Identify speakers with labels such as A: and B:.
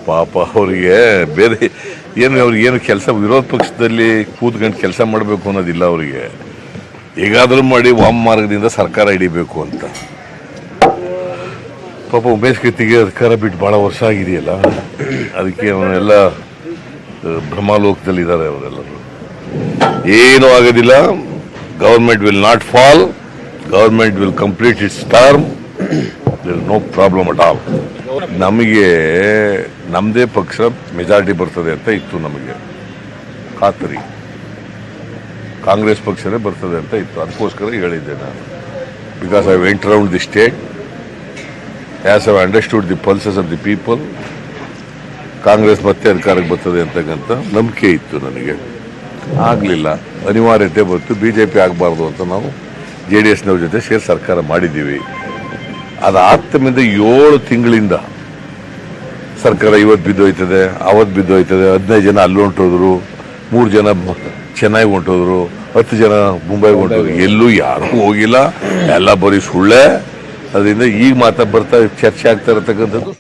A: ಪಾಪ ಅವರಿಗೆ ಬೇರೆ ಅವ್ರಿಗೇನು ಕೆಲಸ ವಿರೋಧ ಪಕ್ಷದಲ್ಲಿ ಕೂತ್ಕೊಂಡು ಕೆಲಸ ಮಾಡಬೇಕು ಅನ್ನೋದಿಲ್ಲ ಅವರಿಗೆ. ಹೇಗಾದರೂ ಮಾಡಿ ವಾಮಮಾರ್ಗದಿಂದ ಸರ್ಕಾರ ಹಿಡಿಬೇಕು ಅಂತ. ಪಾಪ ಉಮೇಶ್ ಕತ್ತಿಗೆ ಅಧಿಕಾರ ಬಿಟ್ಟು ಭಾಳ ವರ್ಷ ಆಗಿದೆಯಲ್ಲ, ಅದಕ್ಕೆ ಅವನ್ನೆಲ್ಲ ಭ್ರಮಾಲೋಕದಲ್ಲಿದ್ದಾರೆ ಅವರೆಲ್ಲರೂ. ಏನೂ ಆಗೋದಿಲ್ಲ. Government will not fall. Government will complete its term. There no problem at all. ನಮಗೆ ನಮ್ಮದೇ ಪಕ್ಷ ಮೆಜಾರಿಟಿ ಬರ್ತದೆ ಅಂತ ಇತ್ತು ನಮಗೆ ಖಾತರಿ. ಕಾಂಗ್ರೆಸ್ ಪಕ್ಷನೇ ಬರ್ತದೆ ಅಂತ ಇತ್ತು. ಅದಕ್ಕೋಸ್ಕರ ಹೇಳಿದ್ದೆ ನಾನು. Because I went around the state as I understood the pulses of the people. Congress ಮತ್ತೆ ಅಧಿಕಾರಕ್ಕೆ ಬರ್ತದೆ ಅಂತಕ್ಕಂಥ ನಂಬಿಕೆ ಇತ್ತು ನನಗೆ. ಆಗಲಿಲ್ಲ, ಅನಿವಾರ್ಯತೆ ಬಂತು. BJP ಆಗಬಾರ್ದು ಅಂತ ನಾವು JDSನವ್ರ ಜೊತೆ ಸೇರಿ ಸರ್ಕಾರ ಮಾಡಿದ್ದೀವಿ. ಅದಾದ ಮೇಲೆ 7 ತಿಂಗಳಿಂದ ಸರ್ಕಾರ ಇವತ್ತು ಬಿದ್ದೋಯ್ತದೆ, ಅವತ್ತು ಬಿದ್ದೋಯ್ತದೆ. 15 ಜನ ಅಲ್ಲಿ ಹೊಂಟೋದ್ರು, 3 ಜನ ಚೆನ್ನೈಗೆ ಹೊಂಟೋದ್ರು, 10 ಜನ ಮುಂಬೈಗೆ ಹೊಂಟೋದ್ರು. ಎಲ್ಲೂ ಯಾರೂ ಹೋಗಿಲ್ಲ, ಎಲ್ಲ ಬರೀ ಸುಳ್ಳೆ. ಅದರಿಂದ ಈಗ ಬರ್ತಾ ಚರ್ಚೆ ಆಗ್ತಾ ಇರತಕ್ಕಂಥದ್ದು